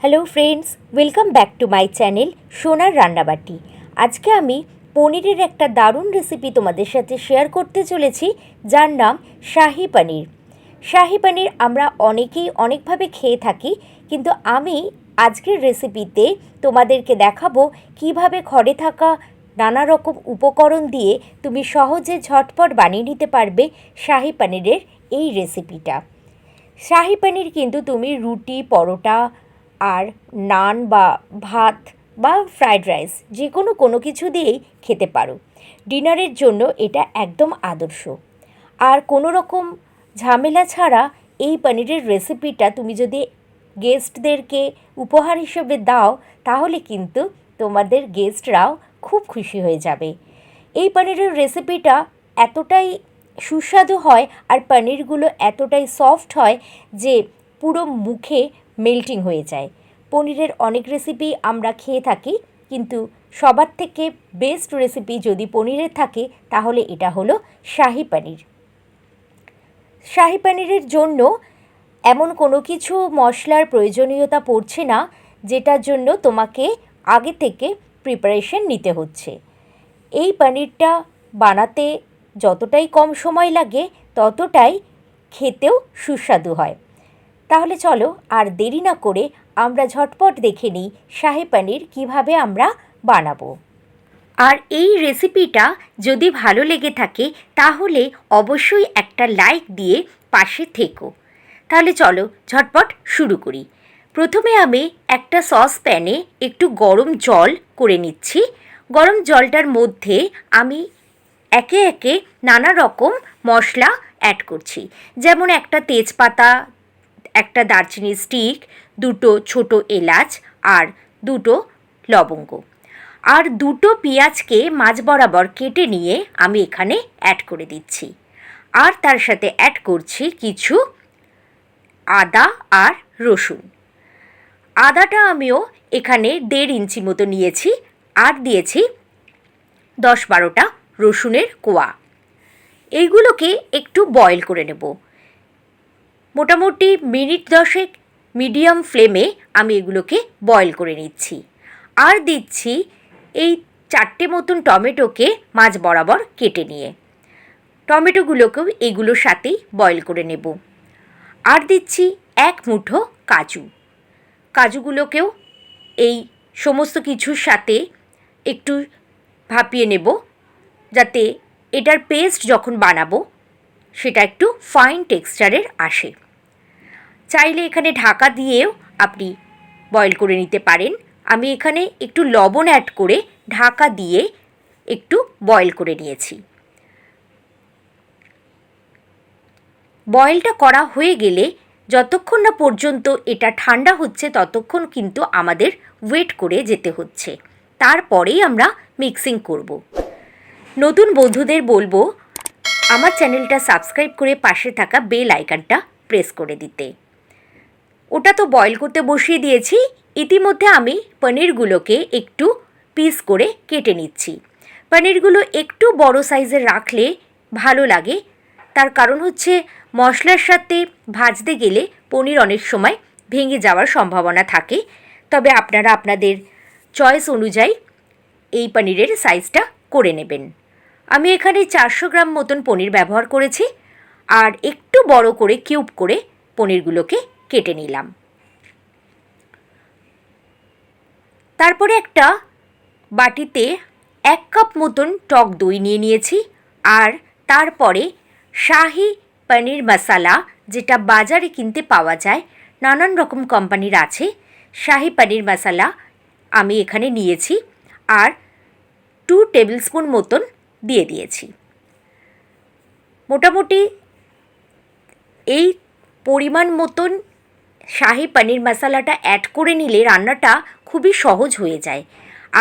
Hello friends, welcome back to my channel সোনার রান্নাবাটি। আজকে আমি পনিরের একটা দারুণ রেসিপি তোমাদের সাথে শেয়ার করতে চলেছি, যার নাম শাহি পনির। শাহি পনির আমরা অনেকেই অনেকভাবে খেয়ে থাকি, কিন্তু আমি আজকের রেসিপিতে তোমাদেরকে দেখাবো কিভাবে ঘরে থাকা নানা রকম উপকরণ দিয়ে তুমি সহজে ঝটপট বানিয়ে নিতে পারবে শাহি পনিরের এই রেসিপিটা। শাহি পনির কিন্তু তুমি রুটি, পরোটা আর নান বা ভাত বা ফ্রায়েড রাইস যে কোনো কিছু দিয়েই খেতে পারো। ডিনারের জন্য এটা একদম আদর্শ। আর কোনো রকম ঝামেলা ছাড়া এই পনিরের রেসিপিটা তুমি যদি গেস্টদেরকে উপহার হিসেবে দাও, তাহলে কিন্তু তোমাদের গেস্টরাও খুব খুশি হয়ে যাবে। এই পনিরের রেসিপিটা এতটাই সুস্বাদু হয় আর পনিরগুলো এতটাই সফট হয় যে পুরো মুখে মেল্টিং হয়ে যায়। পনিরের অনেক রেসিপি আমরা খেয়ে থাকি, কিন্তু সবার থেকে বেস্ট রেসিপি যদি পনিরের থাকে তাহলে এটা হলো শাহি পনির। শাহি পনিরের জন্য এমন কোনো কিছু মশলার প্রয়োজনীয়তা পড়ছে না, যেটার জন্য তোমাকে আগে থেকে প্রিপারেশন নিতে হচ্ছে। এই পনিরটা বানাতে যতটাই কম সময় লাগে ততটাই খেতেও সুস্বাদু হয়। তাহলে চলো আর দেরি না করে আমরা ঝটপট দেখে নিই শাহি পনির কীভাবে আমরা বানাবো। আর এই রেসিপিটা যদি ভালো লেগে থাকে তাহলে অবশ্যই একটা লাইক দিয়ে পাশে থেকো। তাহলে চলো ঝটপট শুরু করি। প্রথমে আমি একটা সসপ্যানে একটু গরম জল করে নিচ্ছি। গরম জলটার মধ্যে আমি একে একে নানা রকম মশলা অ্যাড করছি, যেমন একটা তেজপাতা, একটা দারচিনি স্টিক, দুটো ছোট এলাচ আর দুটো লবঙ্গ, আর দুটো পেঁয়াজকে মাঝ বরাবর কেটে নিয়ে আমি এখানে অ্যাড করে দিচ্ছি। আর তার সাথে অ্যাড করছি কিছু আদা আর রসুন। আদাটা আমিও এখানে 1.5 ইঞ্চি মতো নিয়েছি, আর দিয়েছি 10-12টা রসুনের কোয়া। এইগুলোকে একটু বয়েল করে নেব। মোটামুটি মিনিট 10 মিডিয়াম ফ্লেমে আমি এগুলোকে বয়েল করে নিচ্ছি। আর দিচ্ছি এই 4টে মতন টমেটোকে মাঝ বরাবর কেটে নিয়ে। টমেটোগুলোকেও এগুলোর সাথেই বয়েল করে নেব। আর দিচ্ছি 1 মুঠো কাজু। কাজুগুলোকেও এই সমস্ত কিছুর সাথে একটু ভাপিয়ে নেব, যাতে এটার পেস্ট যখন বানাবো সেটা একটু ফাইন টেক্সচারের আসে। চাইলে এখানে ঢাকা দিয়েও আপনি বয়েল করে নিতে পারেন। আমি এখানে একটু লবণ অ্যাড করে ঢাকা দিয়ে একটু বয়েল করে নিয়েছি। বয়েলটা করা হয়ে গেলে যতক্ষণ না পর্যন্ত এটা ঠান্ডা হচ্ছে ততক্ষণ কিন্তু আমাদের ওয়েট করে যেতে হচ্ছে। তারপরেই আমরা মিক্সিং করব। নতুন বন্ধুদের বলবো আমার চ্যানেলটা সাবস্ক্রাইব করে পাশে থাকা বেল আইকনটা প্রেস করে দিতে। ওটা তো বয়েল করতে বসিয়ে দিয়েছি। ইতিমধ্যে আমি পনিরগুলোকে একটু পিস করে কেটে নিচ্ছি। পনিরগুলো একটু বড় সাইজের রাখলে ভালো লাগে, তার কারণ হচ্ছে মশলার সাথে ভাজতে গেলে পনির অনেক সময় ভেঙে যাওয়ার সম্ভাবনা থাকে। তবে আপনারা আপনাদের চয়েস অনুযায়ী এই পনিরের সাইজটা করে নেবেন। আমি এখানে 400 গ্রাম মতন পনির ব্যবহার করেছি, আর একটু বড় করে কিউব করে পনিরগুলোকে কেটে নিলাম। তারপরে একটা বাটিতে 1 কাপ মতন টক দই নিয়ে নিয়েছি, আর তারপরে শাহি পনির মশলা, যেটা বাজারে কিনতে পাওয়া যায়, নানান রকম কোম্পানির আছে। শাহি পনির মশলা আমি এখানে নিয়েছি, আর 2 টেবিল স্পুন মতন দিয়ে দিয়েছি। মোটামুটি এই পরিমাণ মতন শাহি পনির মশলাটা অ্যাড করে নিলে রান্নাটা খুবই সহজ হয়ে যায়।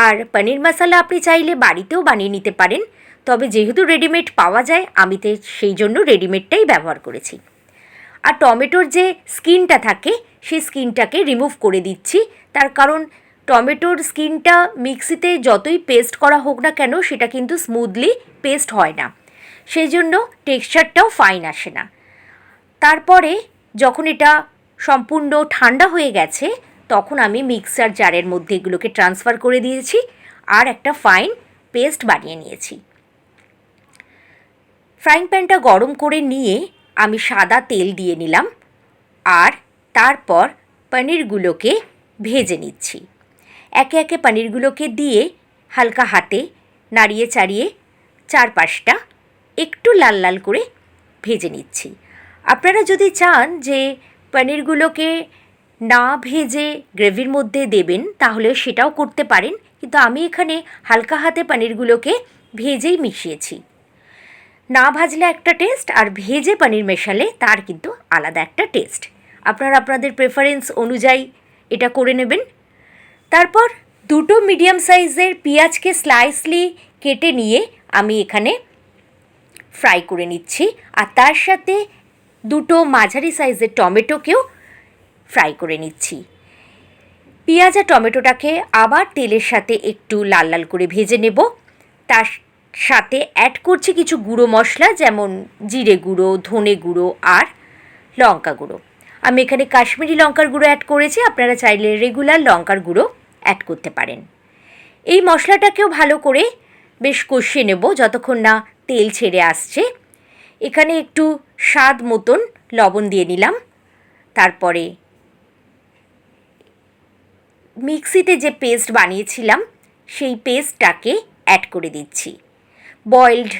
আর পনির মশলা আপনি চাইলে বাড়িতেও বানিয়ে নিতে পারেন, তবে যেহেতু রেডিমেড পাওয়া যায় আমি তো সেই জন্য রেডিমেডটাই ব্যবহার করেছি। আর টমেটোর যে স্কিনটা থাকে সেই স্কিনটাকে রিমুভ করে দিচ্ছি, তার কারণ টমেটোর স্কিনটা মিক্সিতে যতই পেস্ট করা হোক না কেন সেটা কিন্তু স্মুথলি পেস্ট হয় না, সেই জন্য টেক্সচারটাও ফাইন আসে না। তারপরে যখন এটা সম্পূর্ণ ঠান্ডা হয়ে গেছে তখন আমি মিক্সার জারের মধ্যে এগুলোকে ট্রান্সফার করে দিয়েছি আর একটা ফাইন পেস্ট বানিয়ে নিয়েছি। ফ্রাইং প্যানটা গরম করে নিয়ে আমি সাদা তেল দিয়ে নিলাম আর তারপর পনিরগুলোকে ভেজে নিচ্ছি। একে একে পনিরগুলোকে দিয়ে হালকা হাতে নাড়িয়ে চাড়িয়ে চারপাশটা একটু লাল লাল করে ভেজে নিচ্ছি। আপনারা যদি চান যে পনিরগুলোকে না ভেজে গ্রেভির মধ্যে দেবেন তাহলে সেটাও করতে পারেন, কিন্তু আমি এখানে হালকা হাতে পনিরগুলোকে ভেজেই মিশিয়েছি। না ভাজলে একটা টেস্ট আর ভেজে পনির মেশালে তার কিন্তু আলাদা একটা টেস্ট। আপনারা আপনাদের প্রেফারেন্স অনুযায়ী এটা করে নেবেন। তারপর দুটো মিডিয়াম সাইজের পেঁয়াজকে স্লাইসলি কেটে নিয়ে আমি এখানে ফ্রাই করে নিচ্ছি আর তার সাথে দুটো মাঝারি সাইজের টমেটোকেও ফ্রাই করে নিচ্ছি। পেঁয়াজ আর টমেটোটাকে আবার তেলের সাথে একটু লাল লাল করে ভেজে নেব। তার সাথে অ্যাড করছি কিছু গুঁড়ো মশলা, যেমন জিরে গুঁড়ো, ধনে গুঁড়ো আর লঙ্কা গুঁড়ো। আমি এখানে কাশ্মীরি লঙ্কার গুঁড়ো অ্যাড করেছি, আপনারা চাইলে রেগুলার লঙ্কার গুঁড়ো অ্যাড করতে পারেন। এই মশলাটাকেও ভালো করে বেশ কষিয়ে নেব যতক্ষণ না তেল ছেড়ে আসছে। এখানে একটু স্বাদ মতন লবণ দিয়ে নিলাম। তারপরে মিক্সিতে যে পেস্ট বানিয়েছিলাম সেই পেস্টটাকে অ্যাড করে দিচ্ছি। বয়েলড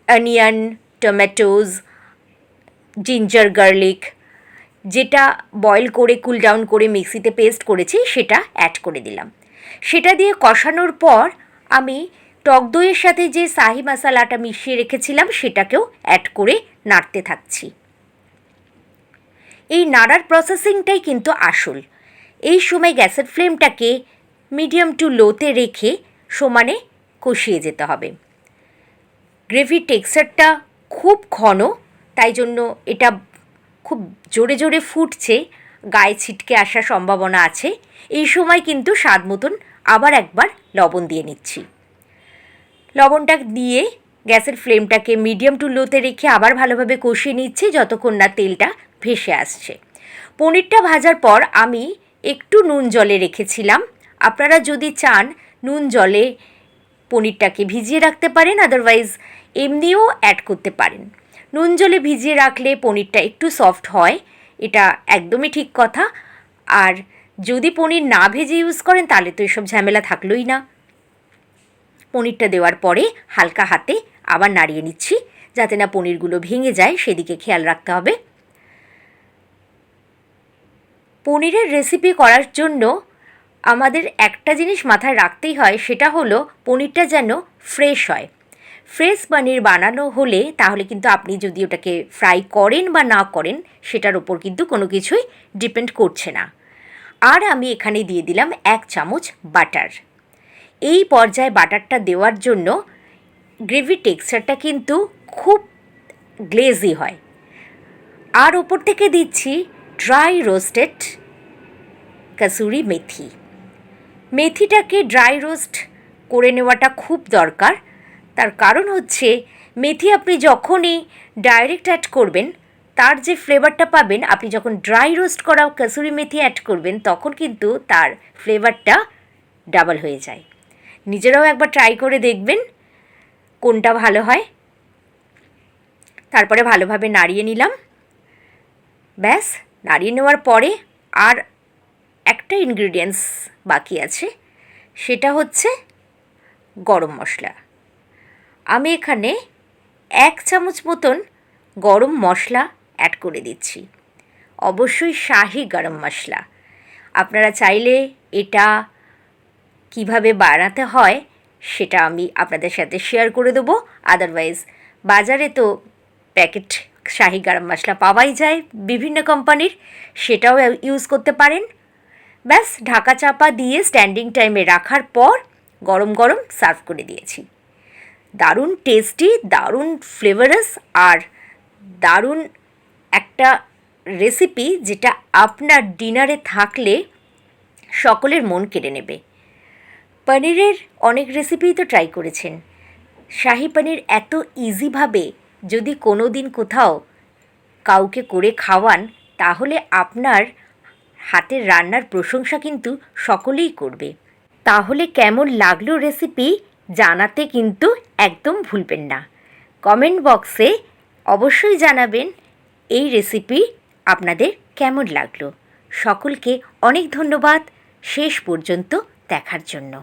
অনিয়ন, টমেটোজ, জিঞ্জার গার্লিক, যেটা বয়েল করে কুল ডাউন করে মিক্সিতে পেস্ট করেছি সেটা অ্যাড করে দিলাম। সেটা দিয়ে কষানোর পর আমি টক দইয়ের সাথে যে শাহি মশলাটা মিশিয়ে রেখেছিলাম সেটাকেও অ্যাড করে নাড়তে থাকছি। এই নাড়ার প্রসেসিংটাই কিন্তু আসল। এই সময় গ্যাসের ফ্লেমটাকে মিডিয়াম টু লোতে রেখে সমানে কষিয়ে যেতে হবে। গ্রেভির টেক্সচারটা খুব ঘন, তাই জন্য এটা খুব জোরে জোরে ফুটছে, গায়ে ছিটকে আসার সম্ভাবনা আছে। এই সময় কিন্তু স্বাদ মতন আবার একবার লবণ দিয়ে নিচ্ছি। লবণটা দিয়ে গ্যাসের ফ্লেমটাকে মিডিয়াম টু লোতে রেখে আবার ভালোভাবে কষিয়ে নিচ্ছি যতক্ষণ না তেলটা ভেসে আসছে। পনিরটা ভাজার পর আমি একটু নুন জলে রেখেছিলাম। আপনারা যদি চান নুন জলে পনিরটাকে ভিজিয়ে রাখতে পারেন, আদারওয়াইজ এমনিও অ্যাড করতে পারেন। নুন জলে ভিজিয়ে রাখলে পনিরটা একটু সফট হয়, এটা একদমই ঠিক কথা। আর যদি পনির না ভেজে ইউজ করেন তাহলে তো এসব ঝামেলা থাকলোই না। পনিরটা দেওয়ার পরে হালকা হাতে আবার নাড়িয়ে নিচ্ছি যাতে না পনিরগুলো ভেঙে যায়, সেদিকে খেয়াল রাখতে হবে। পনিরের রেসিপি করার জন্য আমাদের একটা জিনিস মাথায় রাখতেই হয়, সেটা হলো পনিরটা যেন ফ্রেশ হয়। ফ্রেশ পনির বানানো হলে তাহলে কিন্তু আপনি যদি ওটাকে ফ্রাই করেন বা না করেন সেটার ওপর কিন্তু কোনো কিছুই ডিপেন্ড করছে না। আর আমি এখানে দিয়ে দিলাম 1 চামচ বাটার। এই পর্যায়ে বাটারটা দেওয়ার জন্য গ্রেভি টেক্সচারটা কিন্তু খুব গ্লেজি হয়। আর ওপর থেকে দিচ্ছি dry roasted kasuri methi. মেথিটাকে dry roast করে নেওয়াটা খুব দরকার। তার কারণ হচ্ছে মেথি আপনি যখনই ডাইরেক্ট অ্যাড করবেন তার যে ফ্লেভারটা পাবেন, আপনি যখন ড্রাই রোস্ট করা কসুরি মেথি অ্যাড করবেন তখন কিন্তু তার ফ্লেভারটা ডাবল হয়ে যায়। নিজেরাও একবার ট্রাই করে দেখবেন কোনটা ভালো হয়। তারপরে ভালোভাবে নাড়িয়ে নিলাম। ব্যাস, নাড়িয়ে নেওয়ার পরে আর একটা ইনগ্রিডিয়েন্টস বাকি আছে, সেটা হচ্ছে গরম মশলা। আমি এখানে 1 চামচ মতন গরম মশলা অ্যাড করে দিচ্ছি, অবশ্যই শাহি গরম মশলা। আপনারা চাইলে এটা কিভাবে বানাতে হয় সেটা আমি আপনাদের সাথে শেয়ার করে দেবো, আদারওয়াইজ বাজারে তো প্যাকেট শাহি গরম মশলা পাওয়াই যায় বিভিন্ন কোম্পানির, সেটাও ইউজ করতে পারেন। ব্যাস, ঢাকা চাপা দিয়ে স্ট্যান্ডিং টাইমে রাখার পর গরম গরম সার্ভ করে দিয়েছি। দারুণ টেস্টি, দারুণ ফ্লেভারাস আর দারুণ একটা রেসিপি যেটা আপনার ডিনারে থাকলে সকলের মন কেড়ে নেবে। পনিরের অনেক রেসিপিই তো ট্রাই করেছেন। শাহি পনির এত ইজিভাবে যদি কোনো দিন কোথাও কাউকে করে খাওয়ান তাহলে আপনার হাতের রান্নার প্রশংসা কিন্তু সকলেই করবে। তাহলে কেমন লাগলো রেসিপি জানাতে কিন্তু একদম ভুলবেন না। কমেন্ট বক্সে অবশ্যই জানাবেন এই রেসিপি আপনাদের কেমন লাগলো। সকলকে অনেক ধন্যবাদ শেষ পর্যন্ত দেখার জন্য।